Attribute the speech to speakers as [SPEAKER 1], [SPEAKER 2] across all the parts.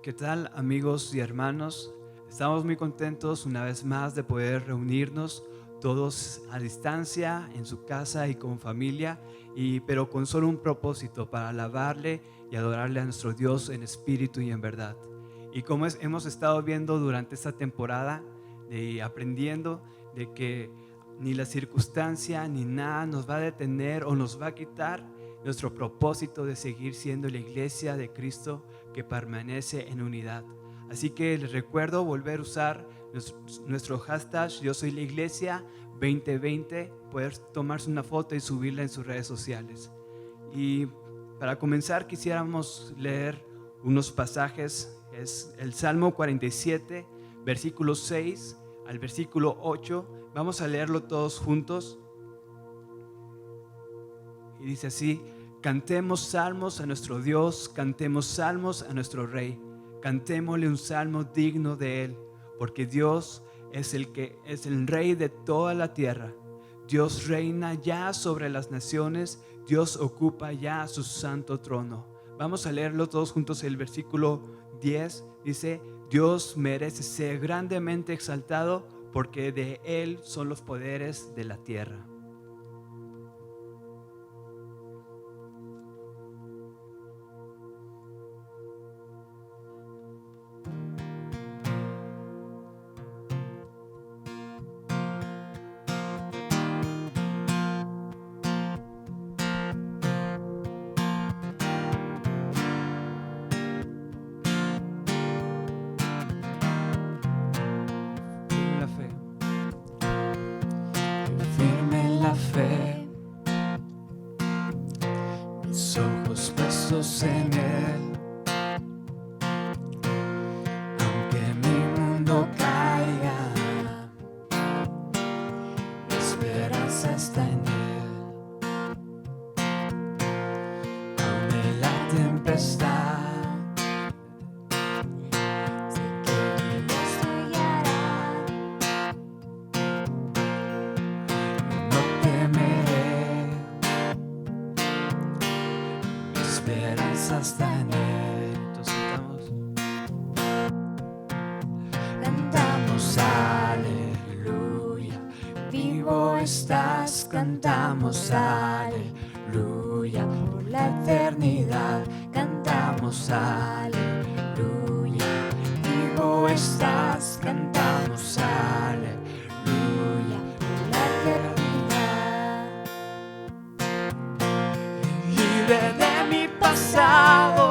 [SPEAKER 1] ¿Qué tal, amigos y hermanos? Estamos muy contentos una vez más de poder reunirnos todos a distancia, en su casa y con familia, pero con solo un propósito: para alabarle y adorarle a nuestro Dios en espíritu y en verdad. Y como hemos estado viendo durante esta temporada, aprendiendo de que ni la circunstancia ni nada nos va a detener o nos va a quitar nuestro propósito de seguir siendo la iglesia de Cristo que permanece en unidad. Así que les recuerdo volver a usar nuestro hashtag Yo Soy la Iglesia 2020, poder tomarse una foto y subirla en sus redes sociales. Y para comenzar quisiéramos leer unos pasajes. Es el Salmo 47, versículo 6 al versículo 8. Vamos a leerlo todos juntos. Y dice así: cantemos salmos a nuestro Dios, cantemos salmos a nuestro Rey, cantémosle un salmo digno de Él, porque Dios es el Rey de toda la tierra. Dios reina ya sobre las naciones, Dios ocupa ya su santo trono. Vamos a leerlo todos juntos. El versículo 10 dice: Dios merece ser grandemente exaltado, porque de Él son los poderes de la tierra.
[SPEAKER 2] Firme en la fe,
[SPEAKER 1] ojos puestos en Él. Aunque mi mundo caiga, mi esperanza está en Él. Aún en la tempestad,
[SPEAKER 2] Sé que mi Dios me guiará.
[SPEAKER 1] no temeré. Mi esperanza está en Él. Entonces cantamos aleluya. Vivo estás, cantamos aleluya. Por la eternidad cantamos aleluya. Vivo estás, cantamos aleluya. Por la eternidad. Libre de mi pasado,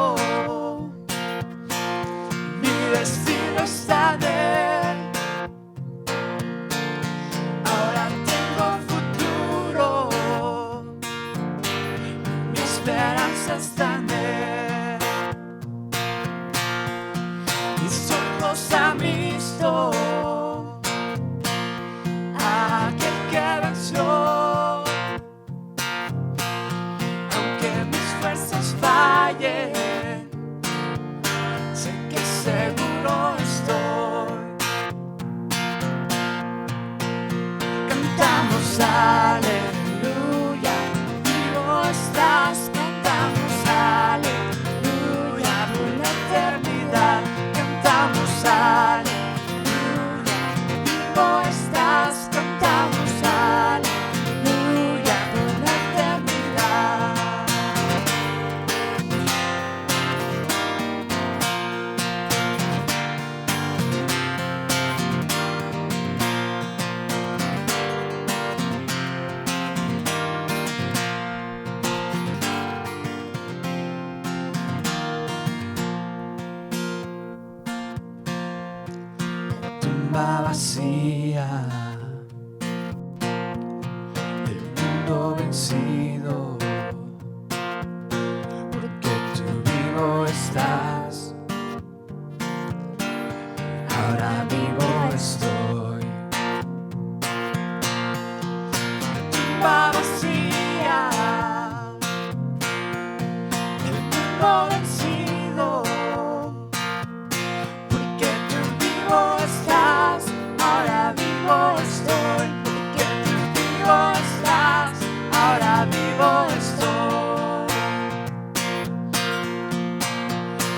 [SPEAKER 1] mi destino está en Él. Ahora tengo futuro, mi esperanza está en Él. Mis ojos han visto a aquel que venció. Aunque mis fuerzas fallen, sé que seguro estoy. Cantamos aleluya, vivo estás, cantamos aleluya. Por la eternidad cantamos aleluya, vivo estás, cantamos aleluya. Por la eternidad. Tumba vacía, el mundo vencido, porque tú vivo estás, ahora vivo estoy. Tumba vacía, el mundo vencido, porque tú vivo estás, ahora vivo estoy. Porque tú vivo estás, ahora vivo estoy.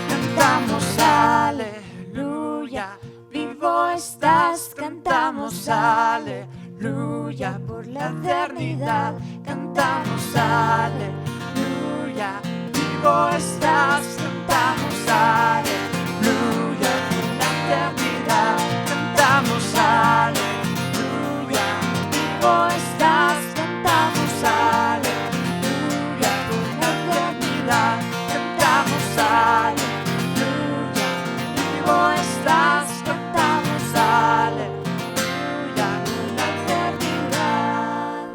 [SPEAKER 1] Cantamos aleluya, vivo estás, cantamos aleluya. Por la eternidad cantamos aleluya, vivo estás, cantamos aleluya. Por la eternidad cantamos aleluya, vivo estás, cantamos aleluya. Por la eternidad cantamos aleluya, vivo estás, cantamos aleluya. Por la eternidad.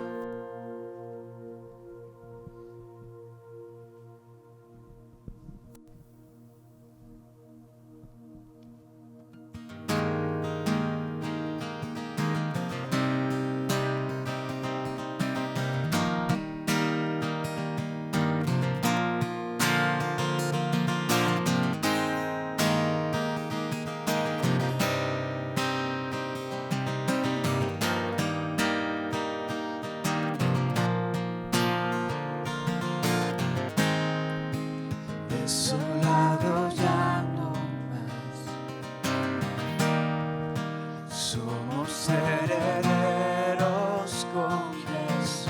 [SPEAKER 1] Desolado ya no más, somos herederos con Jesús.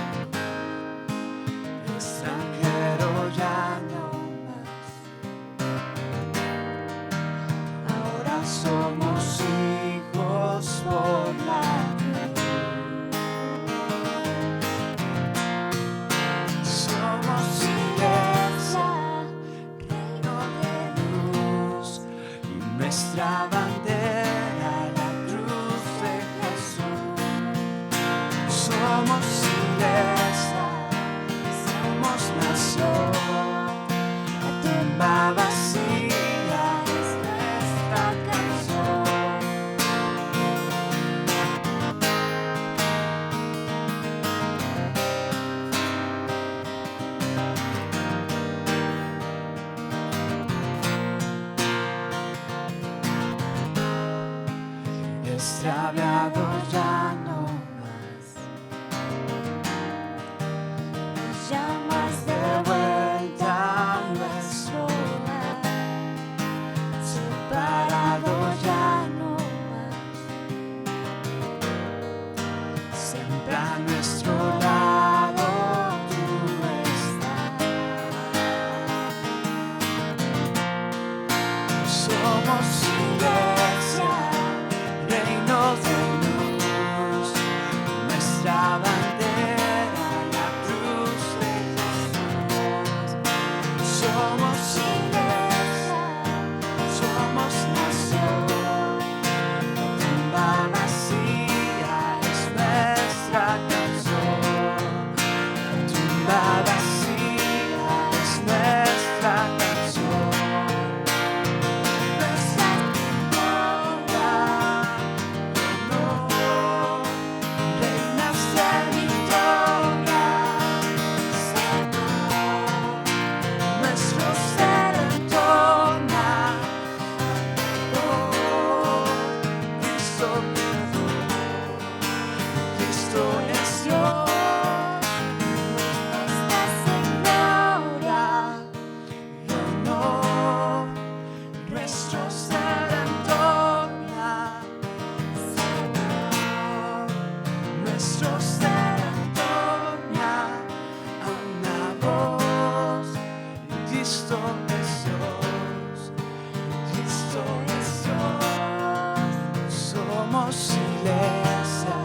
[SPEAKER 1] Extranjero ya no más, ahora somos hijos por la cruz. Somos iglesia, reino de luz, y nuestra bandera la cruz de Jesús. Somos iglesia, somos nación. extraviado ya no más.
[SPEAKER 2] Nos llamas de vuelta a nuestro hogar, separado ya no más.
[SPEAKER 1] Siempre a nuestro lado tú estás. Somos iglesia, reinos de luz, nuestra bandera, la cruz de Jesús. Somos iglesia, somos nación, la tumba vacía es nuestra canción. La tumba vacía es nuestra canción. Nuestra gloria, no, reinas de victoria, Señor, nuestro ser entona, oh, Cristo es Dios,
[SPEAKER 2] Estás en gloria,
[SPEAKER 1] y honor, nuestro ser entona, Señor, nuestro ser entona a una voz, Cristo es Dios, Cristo es Dios, somos iglesia,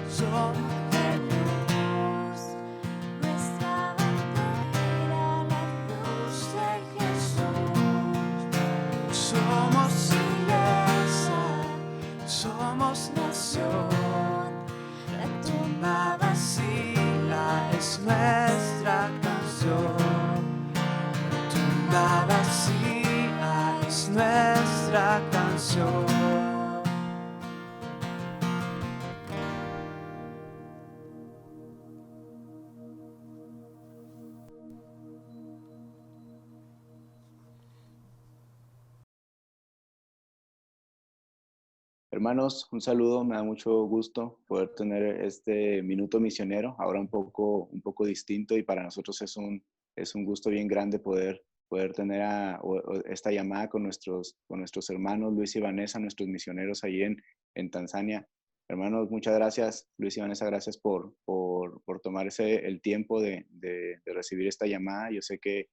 [SPEAKER 1] somos
[SPEAKER 2] de luz, nuestra bandera, la cruz de Jesús.
[SPEAKER 1] Somos iglesia, somos nación, la tumba vacía es nuestra canción. La tumba vacía es nuestra canción.
[SPEAKER 3] Hermanos, un saludo, me da mucho gusto poder tener este minuto misionero, ahora un poco distinto, y para nosotros es un gusto bien grande poder tener esta llamada con nuestros hermanos Luis y Vanessa, nuestros misioneros allí en Tanzania. Hermanos, muchas gracias. Luis y Vanessa, gracias por tomarse el tiempo de recibir esta llamada. Yo sé que,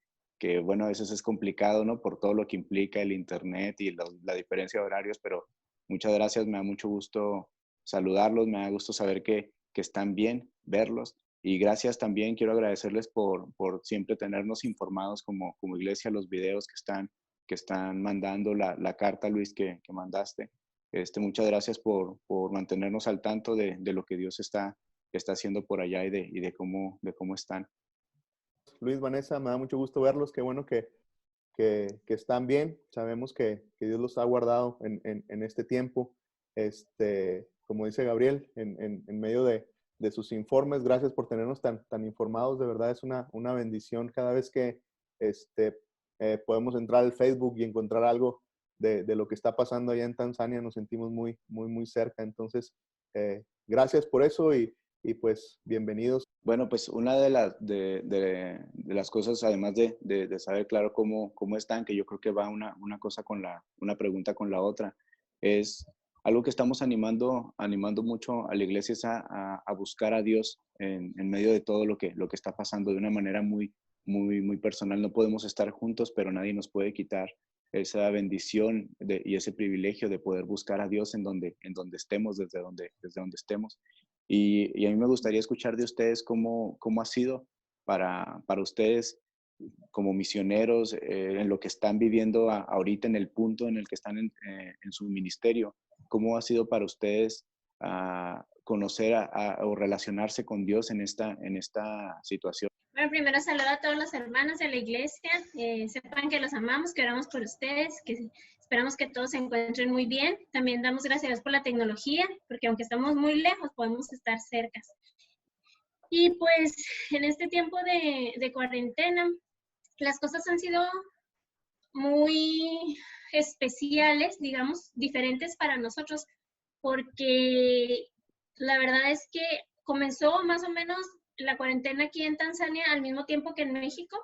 [SPEAKER 3] bueno, a veces es complicado, ¿no? Por todo lo que implica el internet y la diferencia de horarios, pero muchas gracias, me da mucho gusto saludarlos, me da gusto saber que están bien, verlos. Y gracias también, quiero agradecerles por siempre tenernos informados como iglesia, los videos que están mandando, la carta, Luis, que mandaste. Muchas gracias por mantenernos al tanto de lo que Dios está haciendo por allá y de cómo están.
[SPEAKER 4] Luis, Vanessa, me da mucho gusto verlos. Qué bueno que están bien. Sabemos que Dios los ha guardado en este tiempo. Como dice Gabriel, en medio de sus informes, gracias por tenernos tan informados. De verdad es una bendición cada vez que podemos entrar al Facebook y encontrar algo de lo que está pasando allá en Tanzania. Nos sentimos muy, muy, muy cerca. Entonces, gracias por eso y pues bienvenidos.
[SPEAKER 3] Bueno, pues una de las cosas, además de saber claro cómo están, que yo creo que va una cosa con una pregunta con la otra, es algo que estamos animando mucho a la iglesia, es a buscar a Dios en medio de todo lo que está pasando de una manera muy, muy, muy personal. No podemos estar juntos, pero nadie nos puede quitar esa bendición y ese privilegio de poder buscar a Dios en donde estemos, desde donde estemos. Y a mí me gustaría escuchar de ustedes cómo ha sido para ustedes como misioneros, en lo que están viviendo ahorita, en el punto en el que están en su ministerio. ¿Cómo ha sido para ustedes conocer o relacionarse con Dios en esta situación?
[SPEAKER 5] Bueno, primero saludo a todos los hermanos de la iglesia. Sepan que los amamos, que oramos por ustedes, que esperamos que todos se encuentren muy bien. También damos gracias a Dios por la tecnología, porque aunque estamos muy lejos, podemos estar cerca. Y pues en este tiempo de cuarentena, las cosas han sido muy especiales, digamos, diferentes para nosotros, porque la verdad es que comenzó más o menos la cuarentena aquí en Tanzania al mismo tiempo que en México.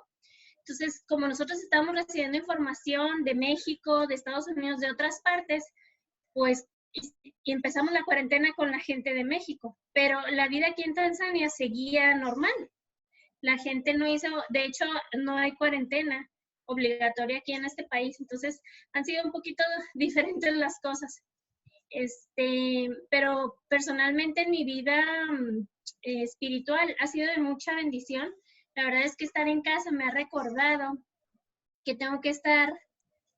[SPEAKER 5] Entonces, como nosotros estábamos recibiendo información de México, de Estados Unidos, de otras partes, pues y empezamos la cuarentena con la gente de México, pero la vida aquí en Tanzania seguía normal. La gente no hizo, de hecho, no hay cuarentena obligatoria aquí en este país, entonces han sido un poquito diferentes las cosas. Pero personalmente en mi vida espiritual ha sido de mucha bendición. La verdad es que estar en casa me ha recordado que tengo que estar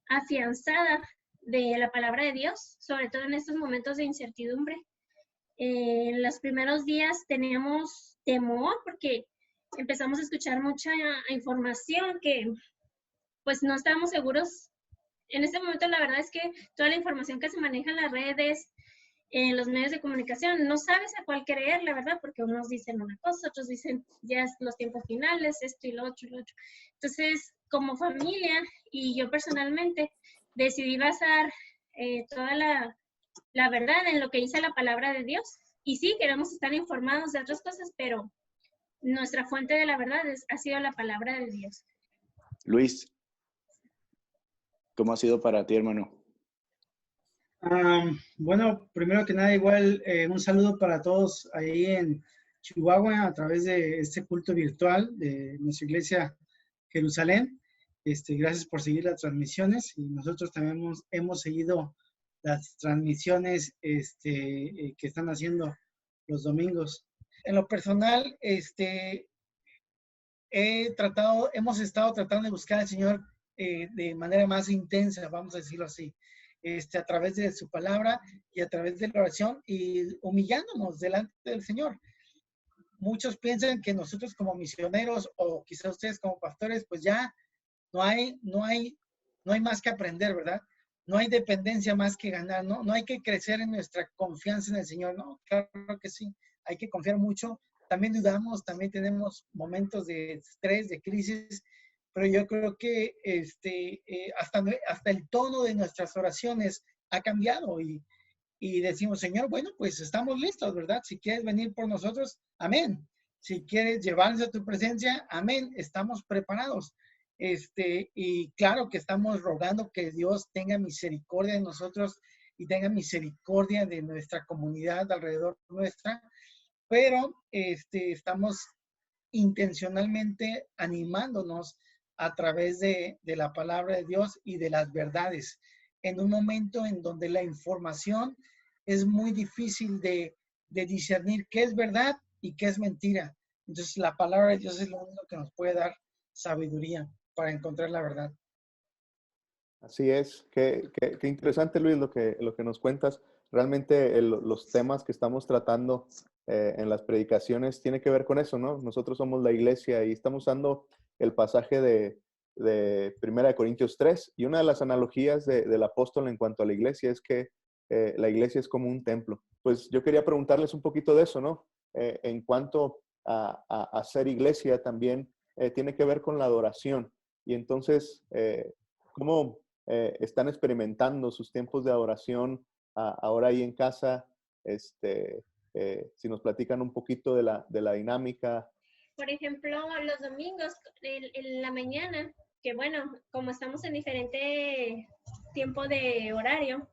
[SPEAKER 5] afianzada de la palabra de Dios, sobre todo en estos momentos de incertidumbre. En los primeros días teníamos temor porque empezamos a escuchar mucha información que pues no estábamos seguros. En este momento la verdad es que toda la información que se maneja en las redes, en los medios de comunicación, no sabes a cuál creer, la verdad, porque unos dicen una cosa, otros dicen ya es los tiempos finales, esto y lo otro y lo otro. Entonces, como familia y yo personalmente, decidí basar toda la verdad en lo que dice la palabra de Dios. Y sí, queremos estar informados de otras cosas, pero nuestra fuente de la verdad ha sido la palabra de Dios.
[SPEAKER 3] Luis, ¿cómo ha sido para ti, hermano?
[SPEAKER 6] Bueno, primero que nada, igual un saludo para todos ahí en Chihuahua a través de este culto virtual de nuestra iglesia Jerusalén. Gracias por seguir las transmisiones y nosotros también hemos seguido las transmisiones que están haciendo los domingos. En lo personal, hemos estado tratando de buscar al Señor de manera más intensa, vamos a decirlo así, a través de su palabra y a través de la oración y humillándonos delante del Señor. Muchos piensan que nosotros como misioneros o quizás ustedes como pastores, pues ya no hay más que aprender, ¿verdad? No hay dependencia más que ganar, ¿no? No hay que crecer en nuestra confianza en el Señor, ¿no? Claro que sí, hay que confiar mucho. También dudamos, también tenemos momentos de estrés, de crisis, pero yo creo que hasta el tono de nuestras oraciones ha cambiado y decimos, Señor, bueno, pues estamos listos, ¿verdad? Si quieres venir por nosotros, amén. Si quieres llevarnos a tu presencia, amén, estamos preparados. Y claro que estamos rogando que Dios tenga misericordia de nosotros y tenga misericordia de nuestra comunidad alrededor nuestra, pero estamos intencionalmente animándonos a través de la palabra de Dios y de las verdades, en un momento en donde la información es muy difícil de discernir qué es verdad y qué es mentira. Entonces la palabra de Dios es lo único que nos puede dar sabiduría para encontrar la verdad.
[SPEAKER 4] Así es, qué interesante, Luis, lo que nos cuentas. Realmente los temas que estamos tratando en las predicaciones tiene que ver con eso, ¿no? Nosotros somos la iglesia y estamos usando el pasaje de 1 Corintios 3 y una de las analogías del apóstol en cuanto a la iglesia es que la iglesia es como un templo. Pues yo quería preguntarles un poquito de eso, ¿no? En cuanto a ser iglesia también tiene que ver con la adoración. Y entonces, ¿cómo están experimentando sus tiempos de adoración ahora ahí en casa? Si nos platican un poquito de la dinámica.
[SPEAKER 5] Por ejemplo, los domingos en la mañana, que bueno, como estamos en diferente tiempo de horario,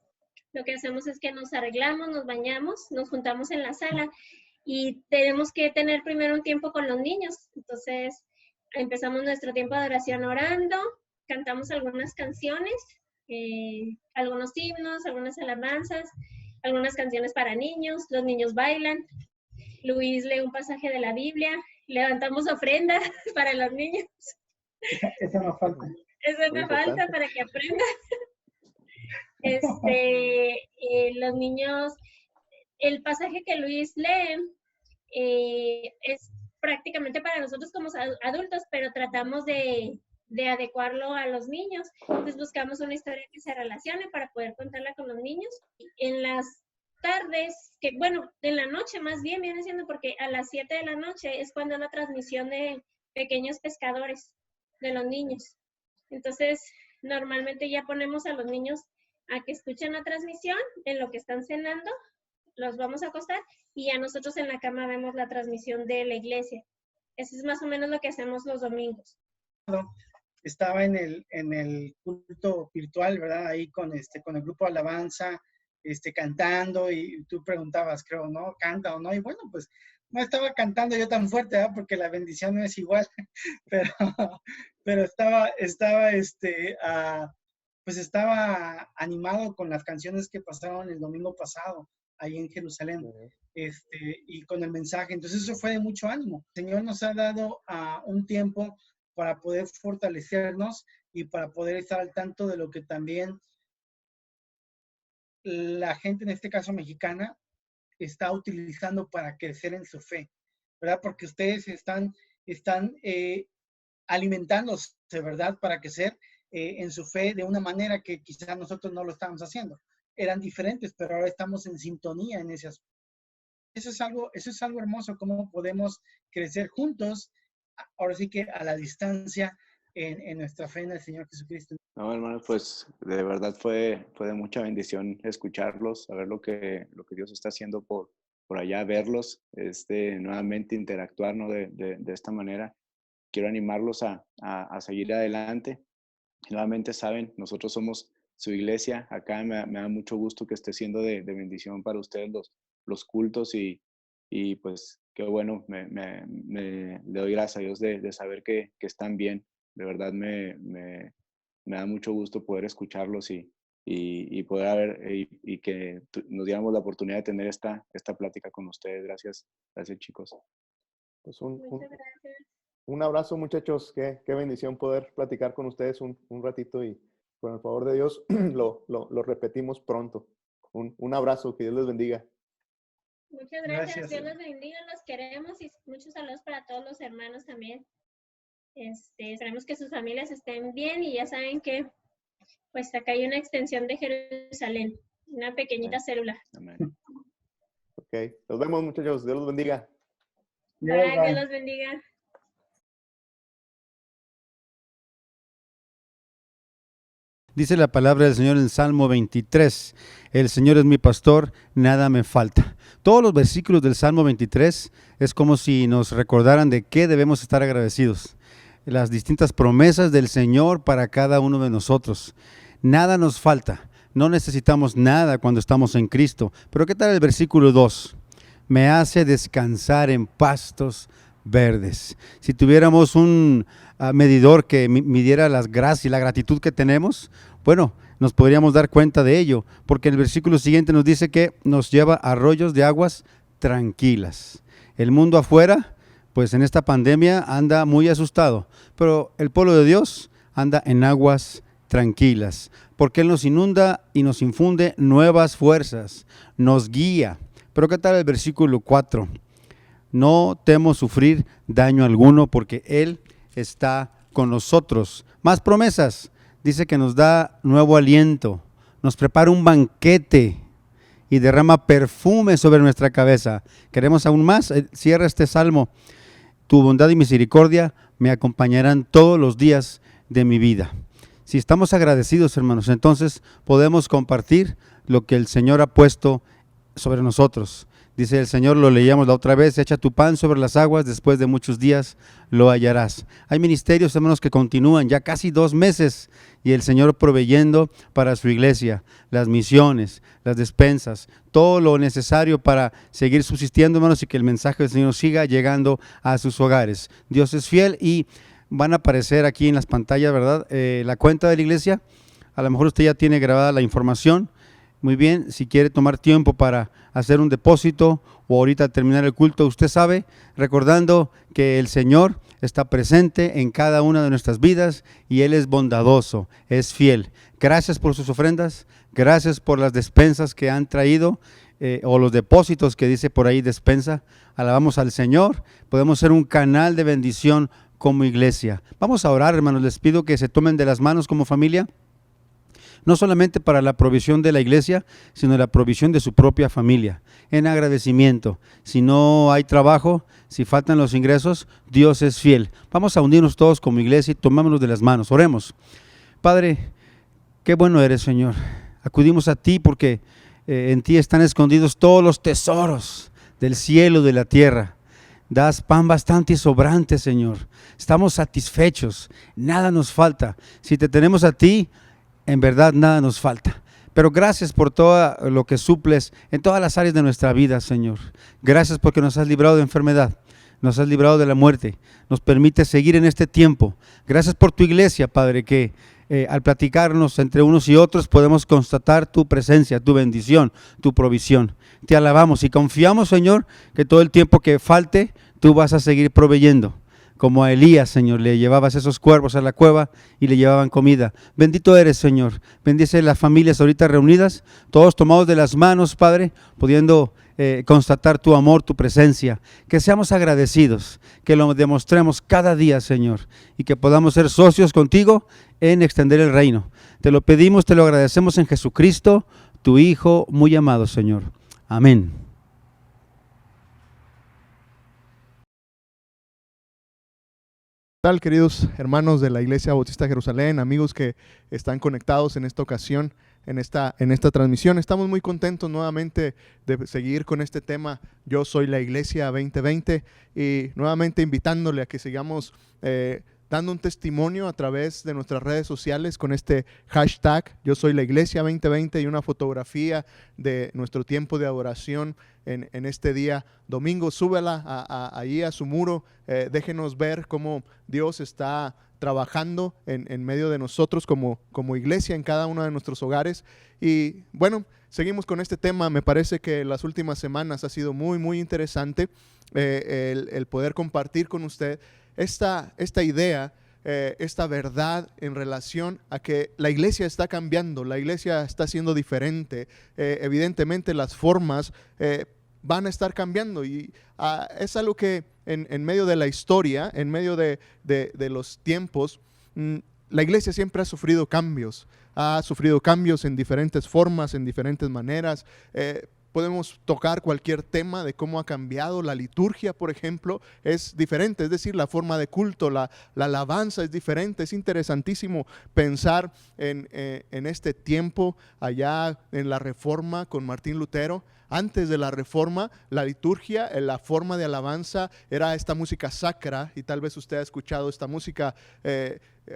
[SPEAKER 5] lo que hacemos es que nos arreglamos, nos bañamos, nos juntamos en la sala y tenemos que tener primero un tiempo con los niños. Entonces, empezamos nuestro tiempo de oración orando, cantamos algunas canciones, algunos himnos, algunas alabanzas, algunas canciones para niños, los niños bailan, Luis lee un pasaje de la Biblia, levantamos ofrenda para los niños.
[SPEAKER 6] Eso no falta.
[SPEAKER 5] Eso no falta para que aprendan. Los niños, el pasaje que Luis lee es prácticamente para nosotros como adultos, pero tratamos de adecuarlo a los niños. Entonces buscamos una historia que se relacione para poder contarla con los niños. En las tardes, que bueno, en la noche más bien viene siendo, porque a las 7 de la noche es cuando es la transmisión de Pequeños Pescadores de los niños. Entonces, normalmente ya ponemos a los niños a que escuchen la transmisión en lo que están cenando los vamos a acostar y ya nosotros en la cama vemos la transmisión de la iglesia. Eso es más o menos lo que hacemos los domingos.
[SPEAKER 6] Estaba en el culto virtual, ¿verdad? Ahí con el grupo de alabanza, cantando, y tú preguntabas, creo, ¿no? ¿Canta o no? Y bueno, pues no estaba cantando yo tan fuerte, ¿verdad? Porque la bendición no es igual, pero, pero pues estaba animado con las canciones que pasaron el domingo pasado ahí en Jerusalén, y con el mensaje. Entonces eso fue de mucho ánimo. El Señor nos ha dado un tiempo para poder fortalecernos y para poder estar al tanto de lo que también la gente, en este caso mexicana, está utilizando para crecer en su fe, ¿verdad? Porque ustedes están alimentándose, ¿verdad? Para crecer en su fe de una manera que quizás nosotros no lo estábamos haciendo. Eran diferentes, pero ahora estamos en sintonía en ese aspecto. Eso es algo hermoso, cómo podemos crecer juntos, ahora sí que a la distancia, en nuestra fe en el Señor Jesucristo.
[SPEAKER 3] No, hermano, pues de verdad fue de mucha bendición escucharlos, saber lo que Dios está haciendo por allá, verlos, nuevamente interactuar, ¿no? de esta manera. Quiero animarlos a seguir adelante. Nuevamente saben, nosotros somos su iglesia. Acá me da mucho gusto que esté siendo de bendición para ustedes los cultos y pues qué bueno, le doy gracias a Dios de saber que están bien. De verdad me da mucho gusto poder escucharlos y poder y que nos diéramos la oportunidad de tener esta plática con ustedes. Gracias chicos.
[SPEAKER 4] Pues
[SPEAKER 5] Muchas gracias.
[SPEAKER 4] un abrazo, muchachos. Qué bendición poder platicar con ustedes un ratito, y con el favor de Dios lo repetimos pronto. Un abrazo, que Dios les bendiga.
[SPEAKER 5] Muchas gracias.
[SPEAKER 6] Gracias.
[SPEAKER 5] Dios los bendiga, los queremos y muchos saludos para todos los hermanos también. Esperemos que sus familias estén bien y ya saben que pues acá hay una extensión de Jerusalén, una pequeñita célula.
[SPEAKER 3] Amén.
[SPEAKER 4] Ok, nos vemos, muchachos. Dios los bendiga.
[SPEAKER 5] Bye,
[SPEAKER 6] Bye.
[SPEAKER 5] Dios los bendiga.
[SPEAKER 7] Dice la palabra del Señor en Salmo 23, el Señor es mi pastor, nada me falta. Todos los versículos del Salmo 23 es como si nos recordaran de qué debemos estar agradecidos. Las distintas promesas del Señor para cada uno de nosotros. Nada nos falta, no necesitamos nada cuando estamos en Cristo. Pero ¿qué tal el versículo 2? Me hace descansar en pastos verdes. Si tuviéramos un medidor que midiera las gracias y la gratitud que tenemos, bueno, nos podríamos dar cuenta de ello, porque el versículo siguiente nos dice que nos lleva a arroyos de aguas tranquilas. El mundo afuera, pues en esta pandemia anda muy asustado, pero el pueblo de Dios anda en aguas tranquilas, porque Él nos inunda y nos infunde nuevas fuerzas, nos guía. Pero ¿qué tal el versículo 4? No temo sufrir daño alguno porque Él está con nosotros. Más promesas. Dice que nos da nuevo aliento, nos prepara un banquete y derrama perfume sobre nuestra cabeza. ¿Queremos aún más? Cierra este salmo. Tu bondad y misericordia me acompañarán todos los días de mi vida. Si estamos agradecidos, hermanos, entonces podemos compartir lo que el Señor ha puesto sobre nosotros. Dice el Señor, lo leíamos la otra vez, echa tu pan sobre las aguas, después de muchos días lo hallarás. Hay ministerios, hermanos, que continúan ya casi 2 meses y el Señor proveyendo para su iglesia, las misiones, las despensas, todo lo necesario para seguir subsistiendo, hermanos, y que el mensaje del Señor siga llegando a sus hogares. Dios es fiel y van a aparecer aquí en las pantallas, ¿verdad? La cuenta de la iglesia, a lo mejor usted ya tiene grabada la información. Muy bien, si quiere tomar tiempo para hacer un depósito o ahorita terminar el culto, usted sabe, recordando que el Señor está presente en cada una de nuestras vidas y Él es bondadoso, es fiel. Gracias por sus ofrendas, gracias por las despensas que han traído o los depósitos que dice por ahí despensa. Alabamos al Señor, podemos ser un canal de bendición como iglesia. Vamos a orar, hermanos, les pido que se tomen de las manos como familia. No solamente para la provisión de la iglesia, sino la provisión de su propia familia, en agradecimiento. Si no hay trabajo, si faltan los ingresos, Dios es fiel. Vamos a unirnos todos como iglesia y tomámonos de las manos. Oremos. Padre, qué bueno eres, Señor. Acudimos a ti porque en ti están escondidos todos los tesoros del cielo y de la tierra. Das pan bastante y sobrante, Señor. Estamos satisfechos, nada nos falta. Si te tenemos a ti, en verdad nada nos falta. Pero gracias por todo lo que suples en todas las áreas de nuestra vida, Señor. Gracias porque nos has librado de enfermedad, nos has librado de la muerte, nos permite seguir en este tiempo. Gracias por tu iglesia, Padre, que al platicarnos entre unos y otros podemos constatar tu presencia, tu bendición, tu provisión. Te alabamos y confiamos, Señor, que todo el tiempo que falte, tú vas a seguir proveyendo. Como a Elías, Señor, le llevabas esos cuervos a la cueva y le llevaban comida. Bendito eres, Señor. Bendice las familias ahorita reunidas, todos tomados de las manos, Padre, pudiendo constatar tu amor, tu presencia. Que seamos agradecidos, que lo demostremos cada día, Señor, y que podamos ser socios contigo en extender el reino. Te lo pedimos, te lo agradecemos en Jesucristo, tu Hijo muy amado, Señor. Amén.
[SPEAKER 4] ¿Qué tal, queridos hermanos de la Iglesia Bautista Jerusalén, amigos que están conectados en esta ocasión, en esta transmisión? Estamos muy contentos nuevamente de seguir con este tema, Yo Soy la Iglesia 2020, y nuevamente invitándole a que sigamos dando un testimonio a través de nuestras redes sociales con este hashtag Yo Soy la Iglesia 2020 y una fotografía de nuestro tiempo de adoración en este día domingo. Súbela ahí a su muro, déjenos ver cómo Dios está trabajando en medio de nosotros como iglesia en cada uno de nuestros hogares. Y bueno, seguimos con este tema. Me parece que las últimas semanas ha sido muy, muy interesante el poder compartir con usted esta idea, esta verdad en relación a que la iglesia está cambiando, la iglesia está siendo diferente. Evidentemente las formas van a estar cambiando y es algo que en medio de la historia, en medio de los tiempos, la iglesia siempre ha sufrido cambios en diferentes formas, en diferentes maneras. Podemos tocar cualquier tema de cómo ha cambiado la liturgia, por ejemplo, es diferente, es decir, la forma de culto, la alabanza es diferente. Es interesantísimo pensar en este tiempo allá en la Reforma con Martín Lutero. Antes de la Reforma, la liturgia, la forma de alabanza era esta música sacra, y tal vez usted ha escuchado esta música.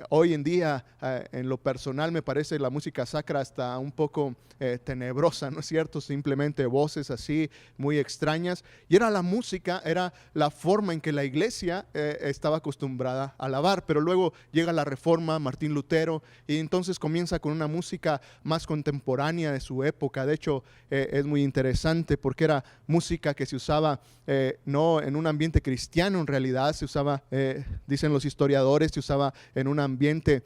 [SPEAKER 4] Hoy en día, en lo personal, me parece la música sacra hasta un poco tenebrosa, ¿no es cierto? Simplemente voces así muy extrañas. Y era la música, era la forma en que la iglesia estaba acostumbrada a alabar. Pero luego llega la Reforma, Martín Lutero, y entonces comienza con una música más contemporánea de su época. De hecho, es muy interesante porque era música que se usaba no en un ambiente cristiano, en realidad se usaba, dicen los historiadores, se usaba en un ambiente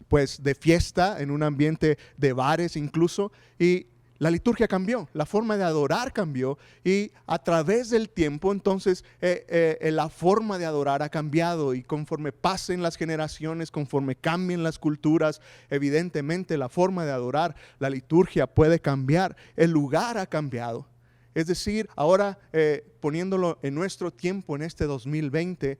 [SPEAKER 4] pues de fiesta, en un ambiente de bares incluso, y la liturgia cambió, la forma de adorar cambió, y a través del tiempo entonces la forma de adorar ha cambiado, y conforme pasen las generaciones, conforme cambien las culturas, evidentemente la forma de adorar, la liturgia puede cambiar, el lugar ha cambiado. Es decir, ahora poniéndolo en nuestro tiempo, en este 2020,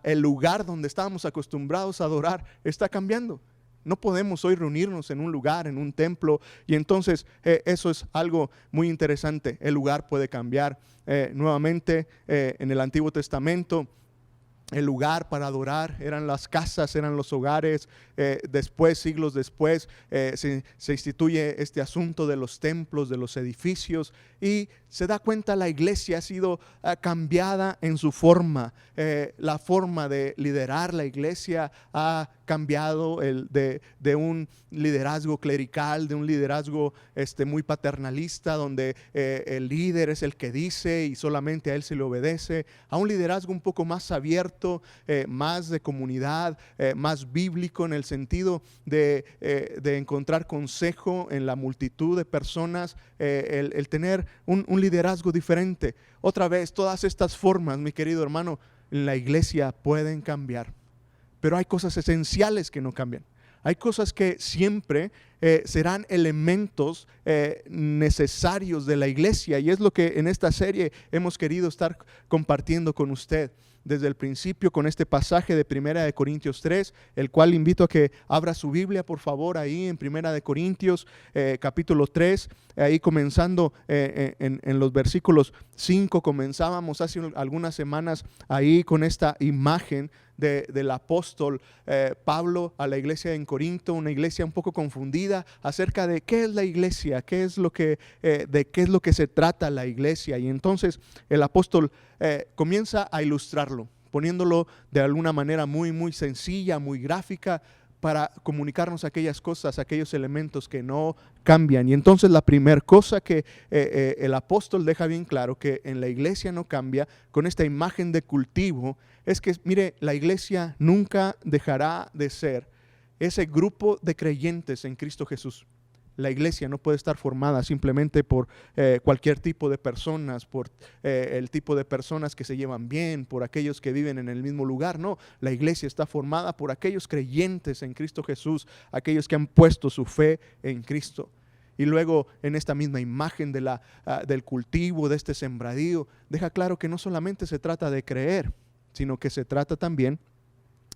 [SPEAKER 4] el lugar donde estábamos acostumbrados a adorar está cambiando. No podemos hoy reunirnos en un lugar, en un templo, y entonces eso es algo muy interesante. El lugar puede cambiar. Nuevamente, en el Antiguo Testamento, el lugar para adorar eran las casas, eran los hogares. Después, siglos después, se instituye este asunto de los templos, de los edificios, y se da cuenta la iglesia ha sido cambiada en su forma. La forma de liderar la iglesia ha cambiado de un liderazgo clerical, de un liderazgo muy paternalista, donde el líder es el que dice y solamente a él se le obedece, a un liderazgo un poco más abierto, más de comunidad, más bíblico, en el sentido de encontrar consejo en la multitud de personas, el tener un liderazgo diferente. Otra vez, todas estas formas, mi querido hermano, en la iglesia pueden cambiar, pero hay cosas esenciales que no cambian. Hay cosas que siempre serán elementos necesarios de la iglesia, y es lo que en esta serie hemos querido estar compartiendo con usted. desde el principio con este pasaje de Primera de Corintios 3, el cual invito a que abra su Biblia, por favor, ahí en Primera de Corintios, capítulo 3, ahí comenzando en los versículos 5. Comenzábamos hace algunas semanas ahí con esta imagen del apóstol Pablo a la iglesia en Corinto, una iglesia un poco confundida acerca de qué es la iglesia, de qué es lo que se trata la iglesia. Y entonces el apóstol comienza a ilustrarlo, poniéndolo de alguna manera muy, muy sencilla, muy gráfica, para comunicarnos aquellas cosas, aquellos elementos que no cambian. Y entonces la primera cosa que el apóstol deja bien claro que en la iglesia no cambia, con esta imagen de cultivo, es que, mire, la iglesia nunca dejará de ser ese grupo de creyentes en Cristo Jesús. La iglesia no puede estar formada simplemente por cualquier tipo de personas, por el tipo de personas que se llevan bien, por aquellos que viven en el mismo lugar. No, la iglesia está formada por aquellos creyentes en Cristo Jesús, aquellos que han puesto su fe en Cristo. Y luego en esta misma imagen del cultivo, de este sembradío, deja claro que no solamente se trata de creer, sino que se trata también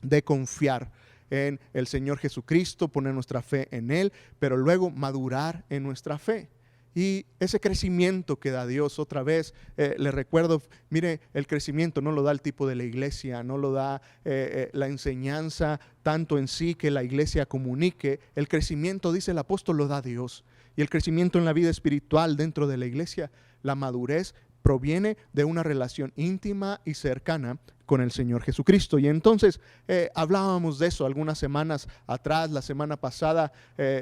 [SPEAKER 4] de confiar en el Señor Jesucristo, poner nuestra fe en Él, pero luego madurar en nuestra fe. Y ese crecimiento que da Dios, otra vez, le recuerdo, mire, el crecimiento no lo da el tipo de la iglesia, no lo da la enseñanza tanto en sí que la iglesia comunique. El crecimiento, dice el apóstol, lo da Dios. Y el crecimiento en la vida espiritual dentro de la iglesia, la madurez, proviene de una relación íntima y cercana con el Señor Jesucristo. Y entonces hablábamos de eso algunas semanas atrás. La semana pasada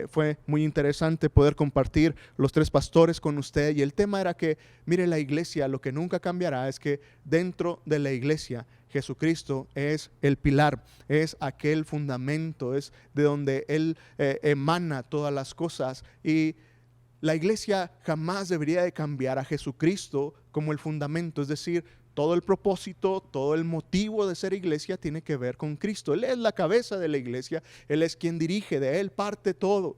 [SPEAKER 4] fue muy interesante poder compartir los tres pastores con usted, y el tema era que, mire, la iglesia, lo que nunca cambiará es que dentro de la iglesia Jesucristo es el pilar, es aquel fundamento, es de donde Él emana todas las cosas. Y la iglesia jamás debería de cambiar a Jesucristo como el fundamento, es decir, todo el propósito, todo el motivo de ser iglesia tiene que ver con Cristo. Él es la cabeza de la iglesia, Él es quien dirige, de Él parte todo,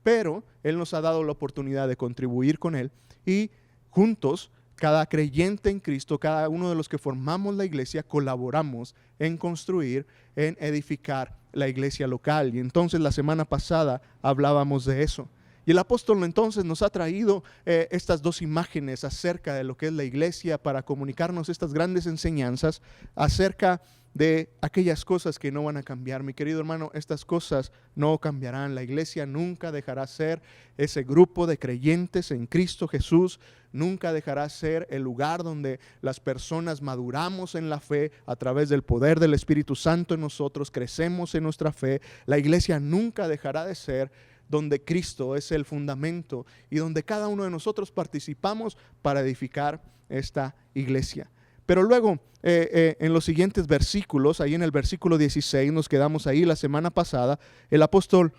[SPEAKER 4] pero Él nos ha dado la oportunidad de contribuir con Él, y juntos, cada creyente en Cristo, cada uno de los que formamos la iglesia, colaboramos en construir, en edificar la iglesia local. Y entonces la semana pasada hablábamos de eso. Y el apóstol entonces nos ha traído estas dos imágenes acerca de lo que es la iglesia para comunicarnos estas grandes enseñanzas acerca de aquellas cosas que no van a cambiar. Mi querido hermano, estas cosas no cambiarán. La iglesia nunca dejará ser ese grupo de creyentes en Cristo Jesús, nunca dejará ser el lugar donde las personas maduramos en la fe a través del poder del Espíritu Santo en nosotros, crecemos en nuestra fe. La iglesia nunca dejará de ser donde Cristo es el fundamento y donde cada uno de nosotros participamos para edificar esta iglesia. Pero luego, en los siguientes versículos, ahí en el versículo 16, nos quedamos ahí la semana pasada, el apóstol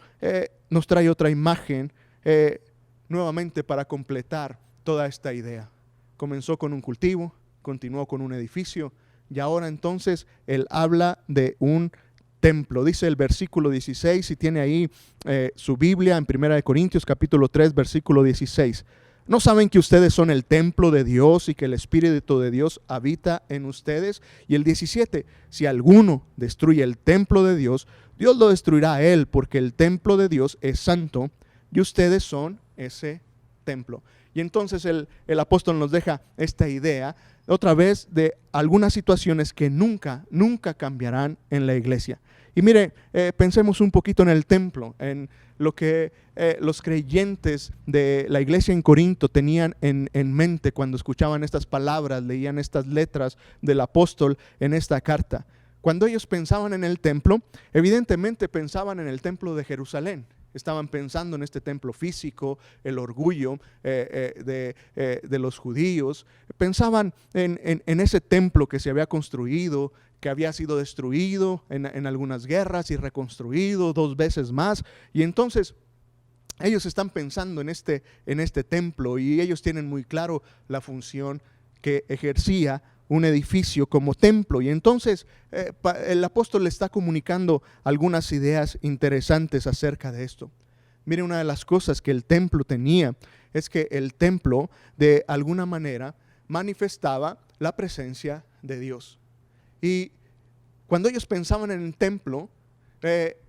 [SPEAKER 4] nos trae otra imagen nuevamente para completar toda esta idea. Comenzó con un cultivo, continuó con un edificio, y ahora entonces él habla de un templo. Dice el versículo 16, si tiene ahí su Biblia, en 1 Corintios capítulo 3, versículo 16. ¿No saben que ustedes son el templo de Dios y que el Espíritu de Dios habita en ustedes? Y el 17, si alguno destruye el templo de Dios, Dios lo destruirá a él, porque el templo de Dios es santo y ustedes son ese templo. Y entonces el apóstol nos deja esta idea otra vez de algunas situaciones que nunca cambiarán en la iglesia. Y mire, pensemos un poquito en el templo, en lo que los creyentes de la iglesia en Corinto tenían en mente cuando escuchaban estas palabras, leían estas letras del apóstol en esta carta. Cuando ellos pensaban en el templo, evidentemente pensaban en el templo de Jerusalén. Estaban pensando en este templo físico, el orgullo de los judíos. Pensaban en ese templo que se había construido, que había sido destruido en algunas guerras y reconstruido 2 veces más. Y entonces ellos están pensando en este templo, y ellos tienen muy claro la función que ejercía un edificio como templo. Y entonces el apóstol le está comunicando algunas ideas interesantes acerca de esto. Mire, una de las cosas que el templo tenía es que el templo de alguna manera manifestaba la presencia de Dios. Y cuando ellos pensaban en el templo,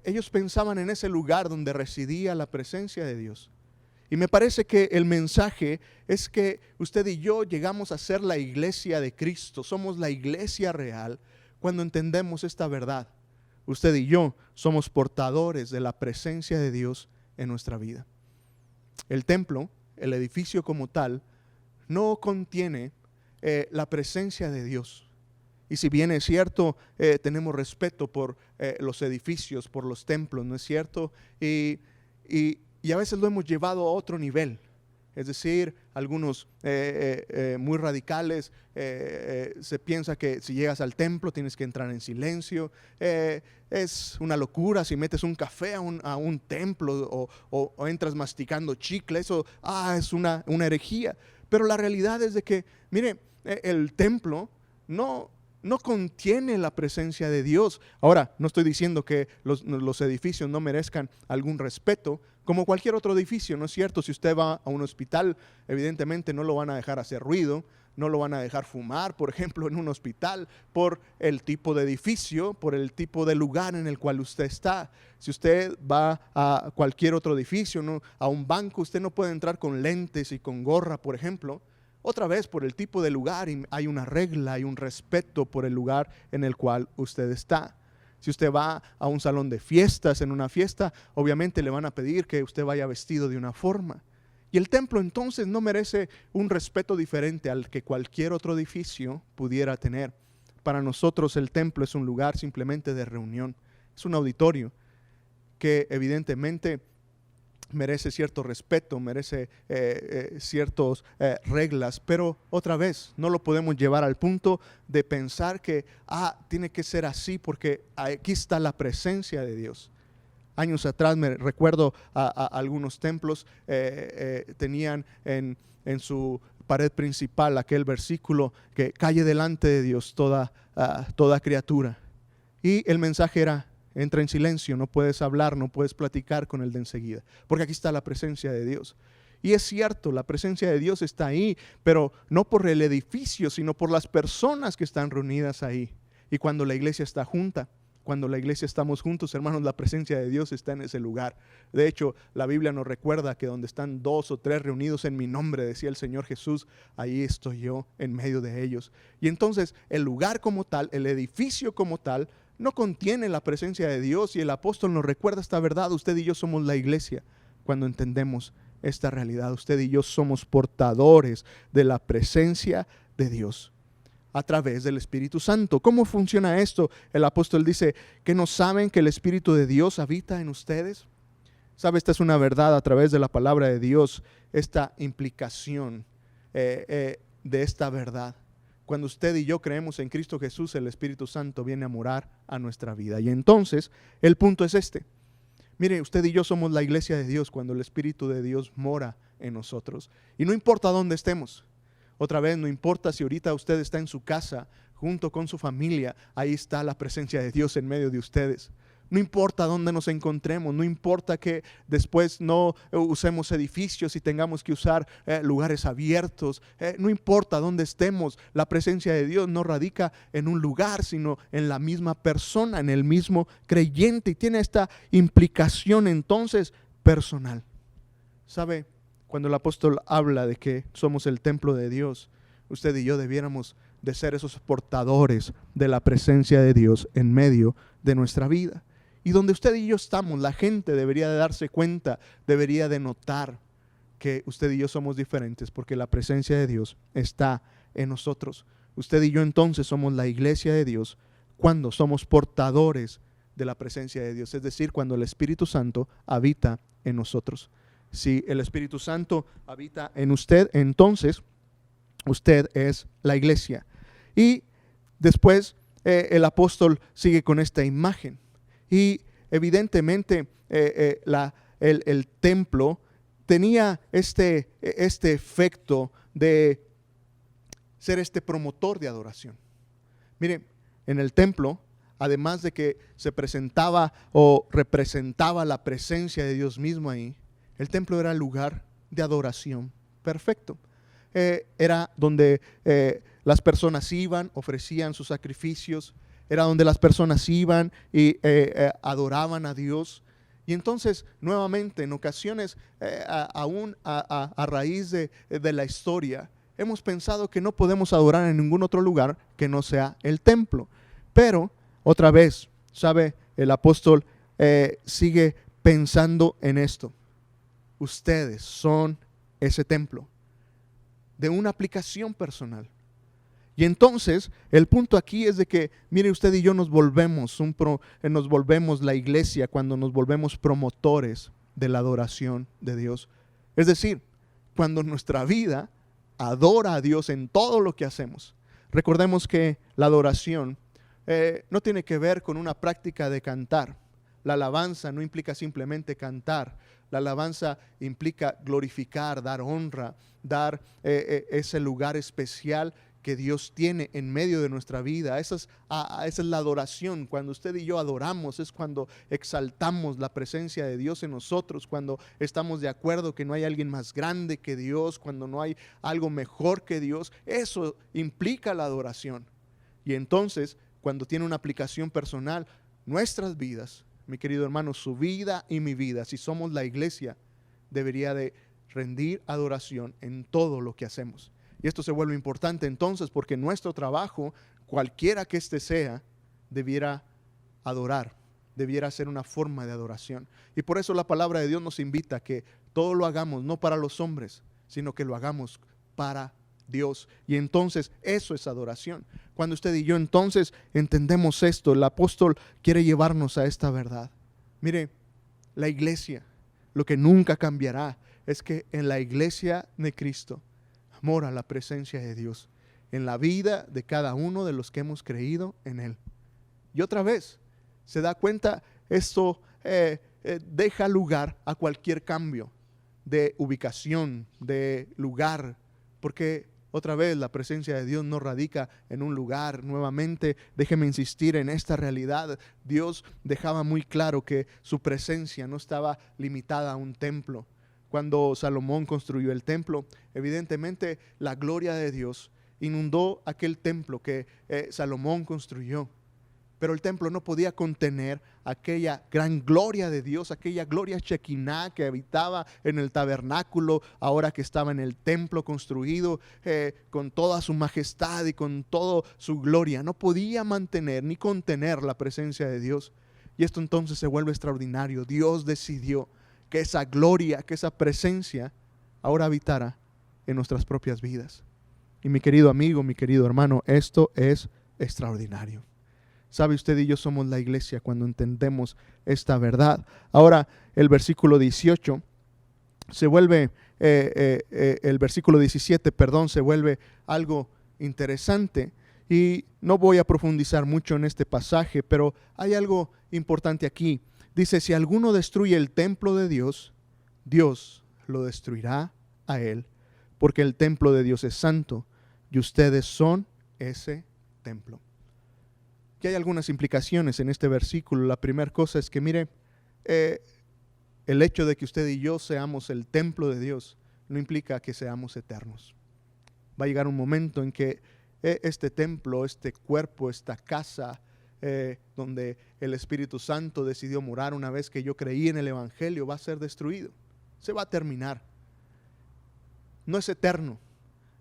[SPEAKER 4] ellos pensaban en ese lugar donde residía la presencia de Dios. Y me parece que el mensaje es que usted y yo llegamos a ser la iglesia de Cristo. Somos la iglesia real cuando entendemos esta verdad. Usted y yo somos portadores de la presencia de Dios en nuestra vida. El templo, el edificio como tal, no contiene la presencia de Dios. Y si bien es cierto, tenemos respeto por los edificios, por los templos, ¿no es cierto? Y a veces lo hemos llevado a otro nivel. Es decir, algunos muy radicales, se piensa que si llegas al templo tienes que entrar en silencio. Es una locura si metes un café a un templo o entras masticando chicle. Eso es una herejía. Pero la realidad es de que, mire, el templo no contiene la presencia de Dios. Ahora, no estoy diciendo que los edificios no merezcan algún respeto, como cualquier otro edificio, ¿no es cierto? Si usted va a un hospital, evidentemente no lo van a dejar hacer ruido, no lo van a dejar fumar, por ejemplo, en un hospital, por el tipo de edificio, por el tipo de lugar en el cual usted está. Si usted va a cualquier otro edificio, ¿no? A un banco, usted no puede entrar con lentes y con gorra, por ejemplo. Otra vez, por el tipo de lugar, hay una regla, hay un respeto por el lugar en el cual usted está. Si usted va a un salón de fiestas, en una fiesta, obviamente le van a pedir que usted vaya vestido de una forma. Y el templo entonces no merece un respeto diferente al que cualquier otro edificio pudiera tener. Para nosotros el templo es un lugar simplemente de reunión. Es un auditorio que evidentemente merece cierto respeto, merece ciertas reglas, pero otra vez no lo podemos llevar al punto de pensar que tiene que ser así porque aquí está la presencia de Dios. Años atrás me recuerdo a algunos templos tenían en su pared principal aquel versículo que calle delante de Dios toda criatura, y el mensaje era: entra en silencio, no puedes hablar, no puedes platicar con el de enseguida, porque aquí está la presencia de Dios. Y es cierto, la presencia de Dios está ahí, pero no por el edificio, sino por las personas que están reunidas ahí. Y cuando la iglesia está junta, cuando la iglesia estamos juntos, hermanos, la presencia de Dios está en ese lugar. De hecho, la Biblia nos recuerda que donde están 2 o 3 reunidos en mi nombre, decía el Señor Jesús, ahí estoy yo en medio de ellos. Y entonces el lugar como tal, el edificio como tal, no contiene la presencia de Dios, y el apóstol nos recuerda esta verdad. Usted y yo somos la iglesia cuando entendemos esta realidad. Usted y yo somos portadores de la presencia de Dios a través del Espíritu Santo. ¿Cómo funciona esto? El apóstol dice que no saben que el Espíritu de Dios habita en ustedes. ¿Sabe? Esta es una verdad a través de la palabra de Dios, esta implicación de esta verdad. Cuando usted y yo creemos en Cristo Jesús, el Espíritu Santo viene a morar a nuestra vida. Y entonces el punto es este. Mire, usted y yo somos la iglesia de Dios cuando el Espíritu de Dios mora en nosotros. Y no importa dónde estemos. Otra vez, no importa si ahorita usted está en su casa junto con su familia, ahí está la presencia de Dios en medio de ustedes. No importa dónde nos encontremos, no importa que después no usemos edificios y tengamos que usar lugares abiertos, no importa dónde estemos, la presencia de Dios no radica en un lugar, sino en la misma persona, en el mismo creyente, y tiene esta implicación entonces personal. ¿Sabe? Cuando el apóstol habla de que somos el templo de Dios, usted y yo debiéramos de ser esos portadores de la presencia de Dios en medio de nuestra vida. Y donde usted y yo estamos, la gente debería de darse cuenta, debería de notar que usted y yo somos diferentes porque la presencia de Dios está en nosotros. Usted y yo entonces somos la iglesia de Dios cuando somos portadores de la presencia de Dios, es decir, cuando el Espíritu Santo habita en nosotros. Si el Espíritu Santo habita en usted, entonces usted es la iglesia. Y después el apóstol sigue con esta imagen. Y evidentemente el templo tenía este efecto de ser este promotor de adoración. Mire, en el templo, además de que se presentaba o representaba la presencia de Dios mismo ahí, el templo era el lugar de adoración perfecto. Era donde las personas iban, ofrecían sus sacrificios, era donde las personas iban y adoraban a Dios. Y entonces, nuevamente, en ocasiones, aún a raíz de la historia, hemos pensado que no podemos adorar en ningún otro lugar que no sea el templo. Pero, otra vez, ¿sabe? El apóstol sigue pensando en esto. Ustedes son ese templo de una aplicación personal. Y entonces, el punto aquí es de que, mire, usted y yo nos volvemos la iglesia cuando nos volvemos promotores de la adoración de Dios. Es decir, cuando nuestra vida adora a Dios en todo lo que hacemos. Recordemos que la adoración no tiene que ver con una práctica de cantar. La alabanza no implica simplemente cantar. La alabanza implica glorificar, dar honra, dar ese lugar especial que Dios tiene en medio de nuestra vida. Esa es la adoración. Cuando usted y yo adoramos es cuando exaltamos la presencia de Dios en nosotros, cuando estamos de acuerdo que no hay alguien más grande que Dios, cuando no hay algo mejor que Dios. Eso implica la adoración. Y entonces, cuando tiene una aplicación personal, nuestras vidas, mi querido hermano, su vida y mi vida, si somos la iglesia, debería de rendir adoración en todo lo que hacemos. Y esto se vuelve importante entonces porque nuestro trabajo, cualquiera que éste sea, debiera adorar, debiera ser una forma de adoración. Y por eso la palabra de Dios nos invita a que todo lo hagamos no para los hombres, sino que lo hagamos para Dios. Y entonces eso es adoración. Cuando usted y yo entonces entendemos esto, el apóstol quiere llevarnos a esta verdad. Mire, la iglesia, lo que nunca cambiará es que en la iglesia de Cristo mora la presencia de Dios en la vida de cada uno de los que hemos creído en Él. Y otra vez, se da cuenta, esto deja lugar a cualquier cambio de ubicación, de lugar, porque otra vez la presencia de Dios no radica en un lugar. Nuevamente, déjeme insistir en esta realidad. Dios dejaba muy claro que su presencia no estaba limitada a un templo. Cuando Salomón construyó el templo, evidentemente la gloria de Dios inundó aquel templo que Salomón construyó. Pero el templo no podía contener aquella gran gloria de Dios, aquella gloria Shekinah que habitaba en el tabernáculo, ahora que estaba en el templo construido con toda su majestad y con toda su gloria. No podía mantener ni contener la presencia de Dios. Y esto entonces se vuelve extraordinario. Dios decidió que esa gloria, que esa presencia ahora habitara en nuestras propias vidas. Y mi querido amigo, mi querido hermano, esto es extraordinario. ¿Sabe usted y yo somos la iglesia cuando entendemos esta verdad? Ahora el versículo 18 se vuelve, el versículo 17, perdón, se vuelve algo interesante. Y no voy a profundizar mucho en este pasaje, pero hay algo importante aquí. Dice, si alguno destruye el templo de Dios, Dios lo destruirá a él, porque el templo de Dios es santo y ustedes son ese templo. Y hay algunas implicaciones en este versículo. La primera cosa es que, mire, el hecho de que usted y yo seamos el templo de Dios no implica que seamos eternos. Va a llegar un momento en que este templo, este cuerpo, esta casa, donde el Espíritu Santo decidió morar una vez que yo creí en el Evangelio, va a ser destruido. Se va a terminar. No es eterno.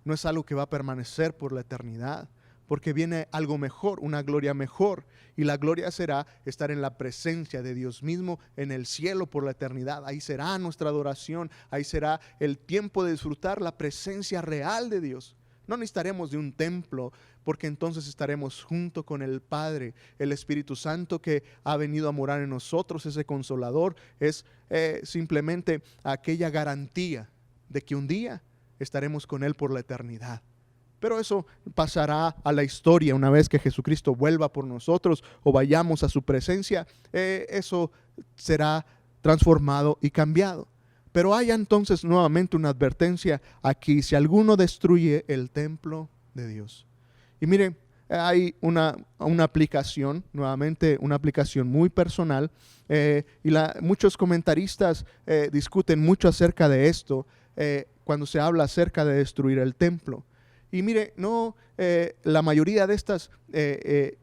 [SPEAKER 4] No es algo que va a permanecer por la eternidad. Porque viene algo mejor, una gloria mejor. Y la gloria será estar en la presencia de Dios mismo en el cielo por la eternidad. Ahí será nuestra adoración. Ahí será el tiempo de disfrutar la presencia real de Dios. No necesitaremos de un templo, porque entonces estaremos junto con el Padre. El Espíritu Santo que ha venido a morar en nosotros, ese consolador, es simplemente aquella garantía de que un día estaremos con Él por la eternidad. Pero eso pasará a la historia una vez que Jesucristo vuelva por nosotros o vayamos a su presencia. Eso será transformado y cambiado. Pero hay entonces nuevamente una advertencia aquí. Si alguno destruye el templo de Dios. Y mire, hay una aplicación, nuevamente una aplicación muy personal. Muchos comentaristas discuten mucho acerca de esto cuando se habla acerca de destruir el templo. Y mire, no, la mayoría de estas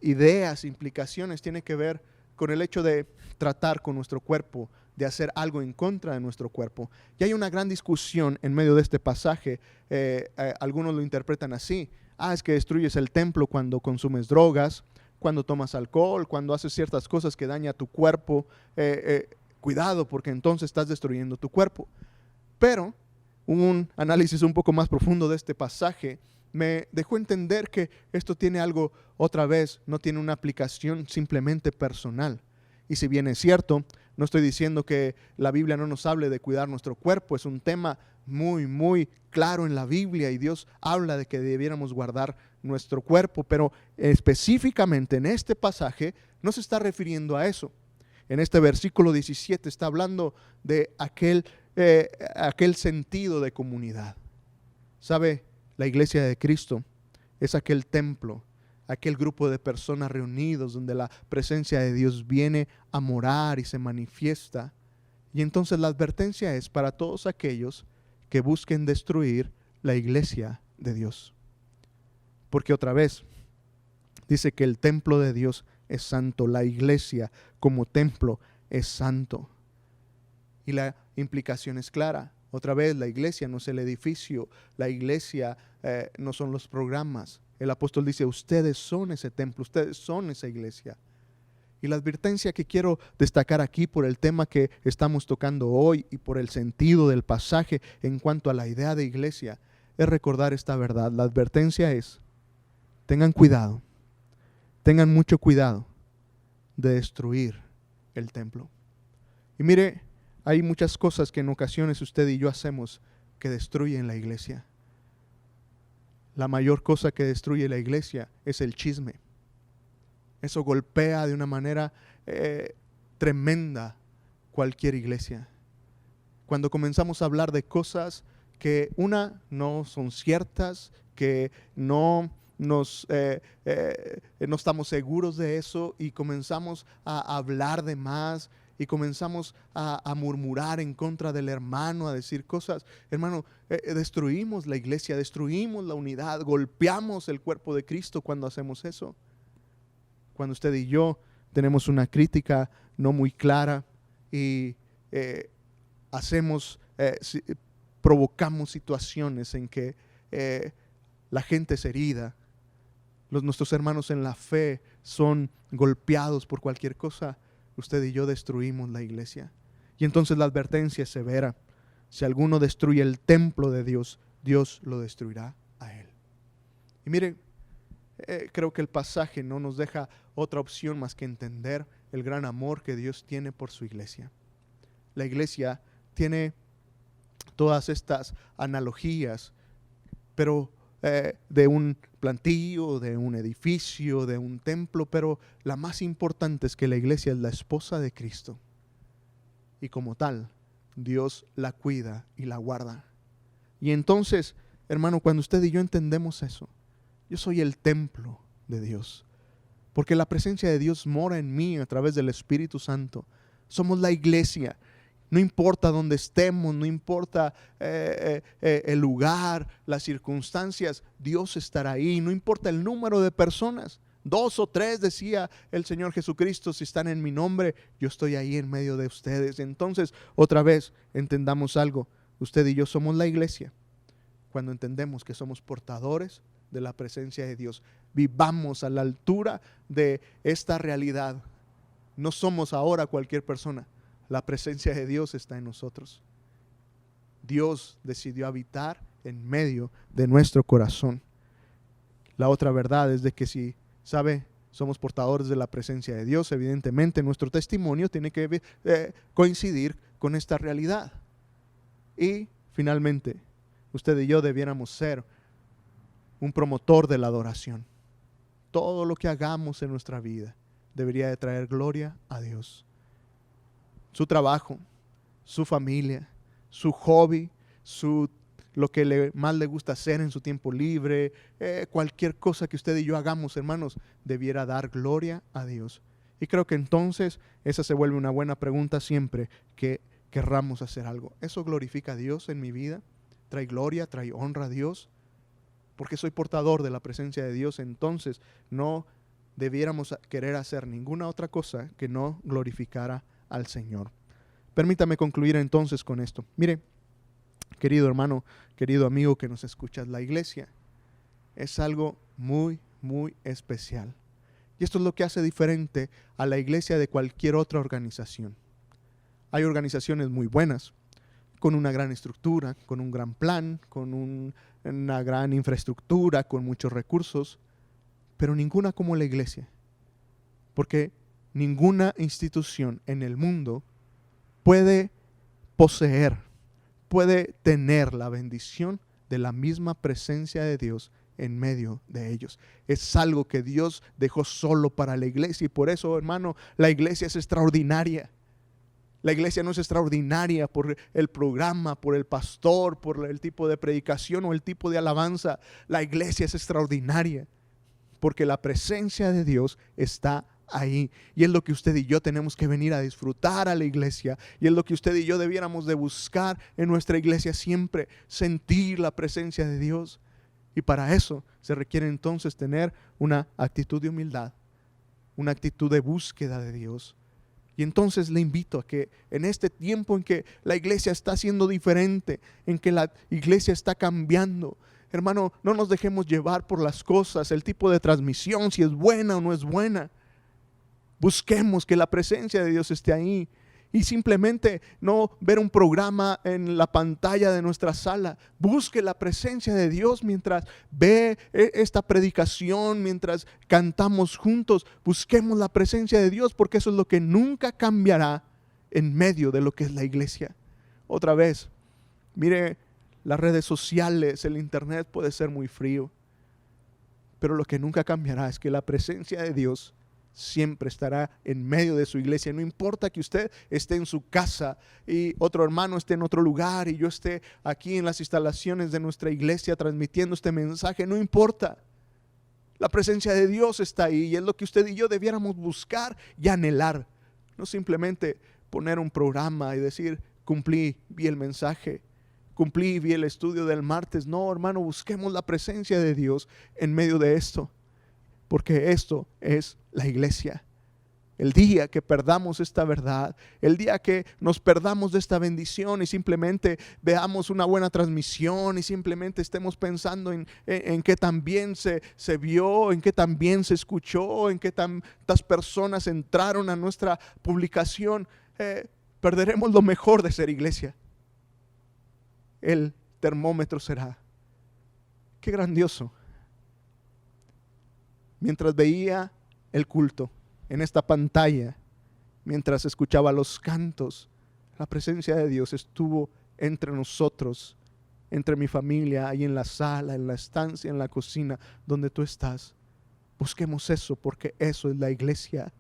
[SPEAKER 4] ideas, implicaciones, tiene que ver con el hecho de tratar con nuestro cuerpo, de hacer algo en contra de nuestro cuerpo. Y hay una gran discusión en medio de este pasaje. Algunos lo interpretan así. Es que destruyes el templo cuando consumes drogas, cuando tomas alcohol, cuando haces ciertas cosas que dañan a tu cuerpo. Cuidado, porque entonces estás destruyendo tu cuerpo. Pero un análisis un poco más profundo de este pasaje me dejó entender que esto tiene algo, otra vez, no tiene una aplicación simplemente personal. Y si bien es cierto, no estoy diciendo que la Biblia no nos hable de cuidar nuestro cuerpo, es un tema muy, muy claro en la Biblia y Dios habla de que debiéramos guardar nuestro cuerpo, pero específicamente en este pasaje no se está refiriendo a eso. En este versículo 17 está hablando de aquel sentido de comunidad. ¿Sabe? La iglesia de Cristo es aquel templo, aquel grupo de personas reunidos donde la presencia de Dios viene a morar y se manifiesta. Y entonces la advertencia es para todos aquellos que busquen destruir la iglesia de Dios. Porque otra vez dice que el templo de Dios es santo, la iglesia como templo es santo. Y la implicación es clara. Otra vez, la iglesia no es el edificio, la iglesia no son los programas. El apóstol dice, ustedes son ese templo, ustedes son esa iglesia. Y la advertencia que quiero destacar aquí por el tema que estamos tocando hoy y por el sentido del pasaje en cuanto a la idea de iglesia, es recordar esta verdad. La advertencia es, tengan cuidado, tengan mucho cuidado de destruir el templo. Y mire, hay muchas cosas que en ocasiones usted y yo hacemos que destruyen la iglesia. La mayor cosa que destruye la iglesia es el chisme. Eso golpea de una manera tremenda cualquier iglesia. Cuando comenzamos a hablar de cosas que no son ciertas, que no estamos seguros de eso y comenzamos a hablar de más y comenzamos a murmurar en contra del hermano, a decir cosas. Hermano, destruimos la iglesia, destruimos la unidad, golpeamos el cuerpo de Cristo cuando hacemos eso. Cuando usted y yo tenemos una crítica no muy clara y provocamos situaciones en que la gente es herida, nuestros hermanos en la fe son golpeados por cualquier cosa, usted y yo destruimos la iglesia. Y entonces la advertencia es severa. Si alguno destruye el templo de Dios, Dios lo destruirá a él. Y mire, creo que el pasaje no nos deja otra opción más que entender el gran amor que Dios tiene por su iglesia. La iglesia tiene todas estas analogías, pero de un plantío, de un edificio, de un templo, pero la más importante es que la iglesia es la esposa de Cristo. Y como tal, Dios la cuida y la guarda. Y entonces, hermano, cuando usted y yo entendemos eso, yo soy el templo de Dios, porque la presencia de Dios mora en mí a través del Espíritu Santo. Somos la iglesia. No importa dónde estemos, no importa el lugar, las circunstancias, Dios estará ahí. No importa el número de personas, 2 o 3, decía el Señor Jesucristo, si están en mi nombre, yo estoy ahí en medio de ustedes. Entonces, otra vez, entendamos algo. Usted y yo somos la iglesia. Cuando entendemos que somos portadores de la presencia de Dios, vivamos a la altura de esta realidad. No somos ahora cualquier persona. La presencia de Dios está en nosotros. Dios decidió habitar en medio de nuestro corazón. La otra verdad es de que si, somos portadores de la presencia de Dios, evidentemente nuestro testimonio tiene que coincidir con esta realidad. Y finalmente, usted y yo debiéramos ser un promotor de la adoración. Todo lo que hagamos en nuestra vida debería de traer gloria a Dios. Su trabajo, su familia, su hobby, lo que más le gusta hacer en su tiempo libre, cualquier cosa que usted y yo hagamos, hermanos, debiera dar gloria a Dios. Y creo que entonces esa se vuelve una buena pregunta siempre que querramos hacer algo. ¿Eso glorifica a Dios en mi vida? ¿Trae gloria, trae honra a Dios? porque soy portador de la presencia de Dios, entonces no debiéramos querer hacer ninguna otra cosa que no glorificara al Señor. Permítame concluir entonces con esto. Mire, querido hermano, querido amigo que nos escuchas, la iglesia es algo muy, muy especial. Y esto es lo que hace diferente a la iglesia de cualquier otra organización. Hay organizaciones muy buenas, con una gran estructura, con un gran plan, con una gran infraestructura, con muchos recursos, pero ninguna como la iglesia. Porque ninguna institución en el mundo puede poseer, puede tener la bendición de la misma presencia de Dios en medio de ellos. Es algo que Dios dejó solo para la iglesia, y por eso, hermano, la iglesia es extraordinaria. La iglesia no es extraordinaria por el programa, por el pastor, por el tipo de predicación o el tipo de alabanza. La iglesia es extraordinaria porque la presencia de Dios está ahí, y es lo que usted y yo tenemos que venir a disfrutar a la iglesia, y es lo que usted y yo debiéramos de buscar en nuestra iglesia siempre, sentir la presencia de Dios. Y para eso se requiere entonces tener una actitud de humildad, una actitud de búsqueda de Dios. Y entonces le invito a que en este tiempo en que la iglesia está siendo diferente, en que la iglesia está cambiando, hermano, no nos dejemos llevar por las cosas, el tipo de transmisión, si es buena o no es buena. Busquemos que la presencia de Dios esté ahí. Y simplemente no ver un programa en la pantalla de nuestra sala. Busque la presencia de Dios mientras ve esta predicación, mientras cantamos juntos. Busquemos la presencia de Dios, porque eso es lo que nunca cambiará en medio de lo que es la iglesia. Otra vez, mire, las redes sociales, el internet puede ser muy frío, pero lo que nunca cambiará es que la presencia de Dios siempre estará en medio de su iglesia. No importa que usted esté en su casa y otro hermano esté en otro lugar y yo esté aquí en las instalaciones de nuestra iglesia transmitiendo este mensaje, no importa. La presencia de Dios está ahí, y es lo que usted y yo debiéramos buscar y anhelar. No simplemente poner un programa y decir, cumplí, vi el mensaje, cumplí, vi el estudio del martes. No, hermano, busquemos la presencia de Dios en medio de esto, porque esto es la iglesia. El día que perdamos esta verdad, el día que nos perdamos de esta bendición y simplemente veamos una buena transmisión y simplemente estemos pensando en qué tan bien se vio, en qué tan bien se escuchó, en qué tantas personas entraron a nuestra publicación, perderemos lo mejor de ser iglesia. El termómetro será, qué grandioso. Mientras veía el culto en esta pantalla, mientras escuchaba los cantos, la presencia de Dios estuvo entre nosotros, entre mi familia, ahí en la sala, en la estancia, en la cocina, donde tú estás. Busquemos eso, porque eso es la iglesia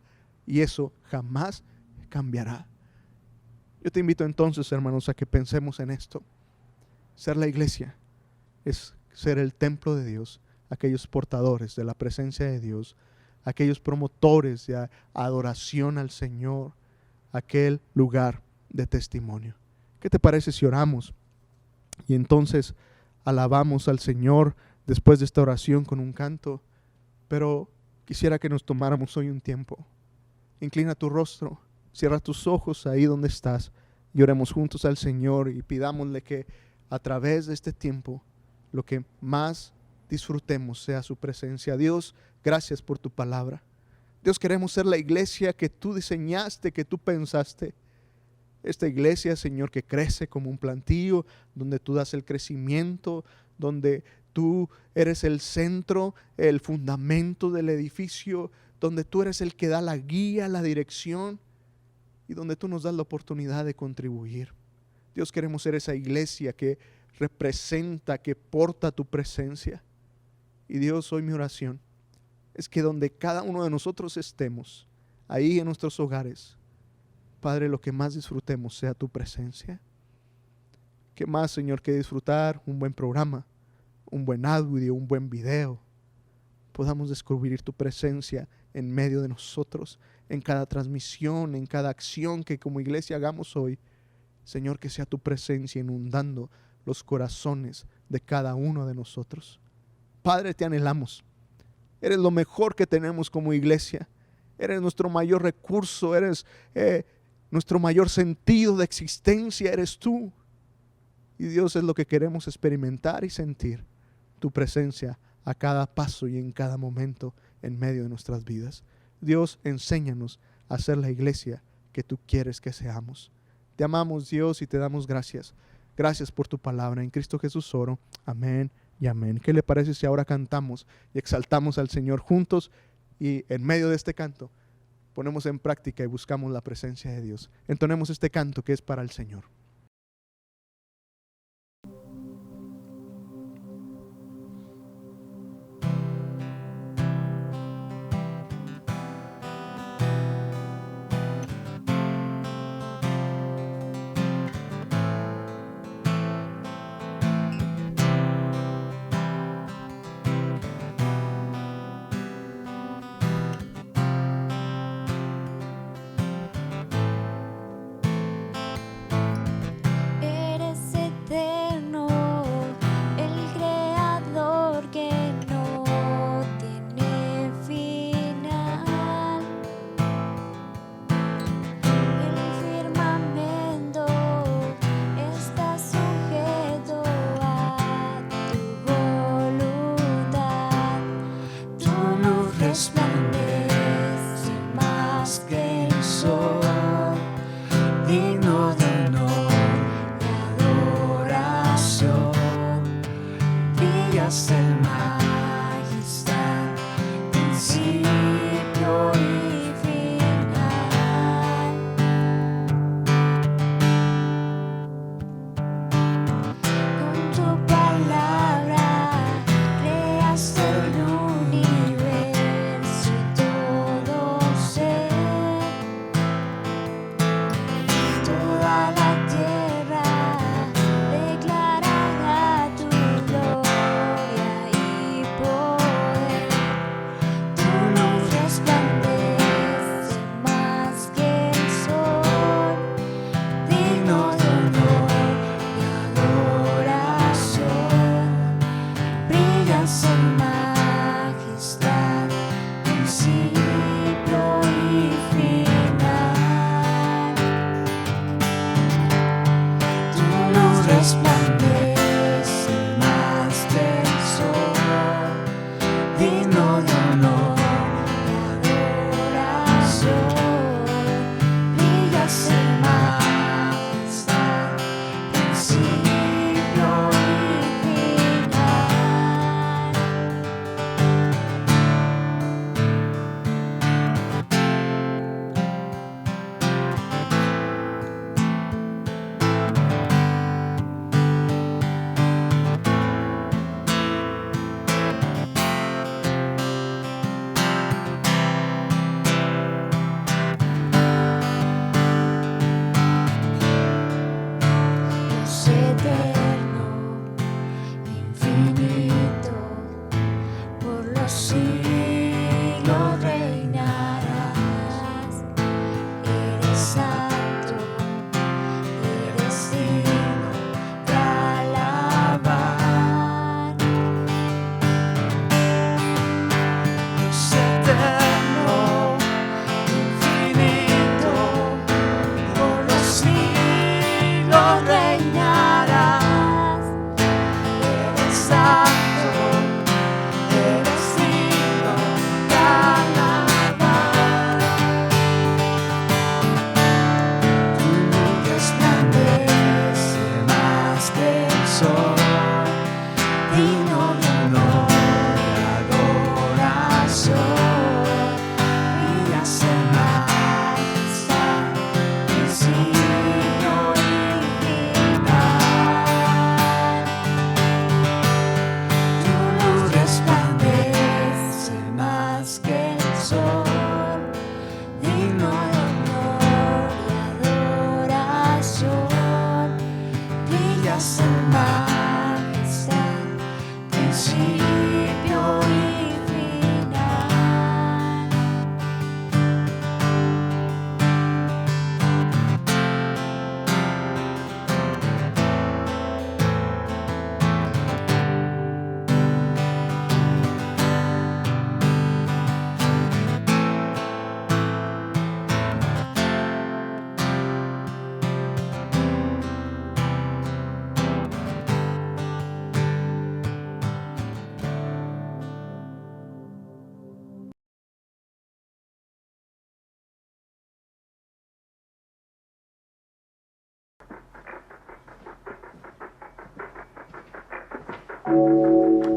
[SPEAKER 4] y eso jamás cambiará. Yo te invito entonces, hermanos, a que pensemos en esto. Ser la iglesia es ser el templo de Dios, aquellos portadores de la presencia de Dios, aquellos promotores de adoración al Señor, aquel lugar de testimonio. ¿Qué te parece si oramos y entonces alabamos al Señor después de esta oración con un canto? Pero quisiera que nos tomáramos hoy un tiempo. Inclina tu rostro, cierra tus ojos ahí donde estás y oremos juntos al Señor y pidámosle que a través de este tiempo lo que más disfrutemos sea su presencia. Dios, gracias por tu palabra. Dios, queremos ser la iglesia que tú diseñaste, que tú pensaste. Esta iglesia, Señor, que crece como un plantío, donde tú das el crecimiento, donde tú eres el centro, el fundamento del edificio, donde tú eres el que da la guía, la dirección, y donde tú nos das la oportunidad de contribuir. Dios, queremos ser esa iglesia que representa, que porta tu presencia. Y Dios, hoy mi oración es que donde cada uno de nosotros estemos, ahí en nuestros hogares, Padre, lo que más disfrutemos sea tu presencia. ¿Qué más, Señor, que disfrutar un buen programa, un buen audio, un buen video? Podamos descubrir tu presencia en medio de nosotros, en cada transmisión, en cada acción que como iglesia hagamos hoy. Señor, que sea tu presencia inundando los corazones de cada uno de nosotros. Padre, te anhelamos. Eres lo mejor que tenemos como iglesia. Eres nuestro mayor recurso, eres nuestro mayor sentido de existencia, eres tú. Y Dios, es lo que queremos experimentar y sentir, tu presencia a cada paso y en cada momento en medio de nuestras vidas. Dios, enséñanos a ser la iglesia que tú quieres que seamos. Te amamos, Dios, y te damos gracias. Gracias por tu palabra. En Cristo Jesús oro. Amén y amén. ¿Qué le parece si ahora cantamos y exaltamos al Señor juntos? Y en medio de este canto ponemos en práctica y buscamos la presencia de Dios. Entonemos este canto que es para el Señor.
[SPEAKER 2] Eres eterno, el creador que no tiene final. El firmamento está sujeto a tu voluntad. Tu luz resplandece más que el sol, digno de honor y adoración. Brillas en majestad, principio y final. Con tu palabra creaste el universo y todo ser. Toda la tierra declarará tu gloria y poder. Tu luz resplandece más que el sol, digno de honor y adoración. Brillas en majestad, principio y final. Tu luz resplandece más que el sol, digno de honor y adoración. Brillas en majestad, principio y final. Dios eterno, infinito, por los siglos reinarás. Eres santo, eres digno de alabar. Dios eterno, infinito, por los siglos reinarás. Thank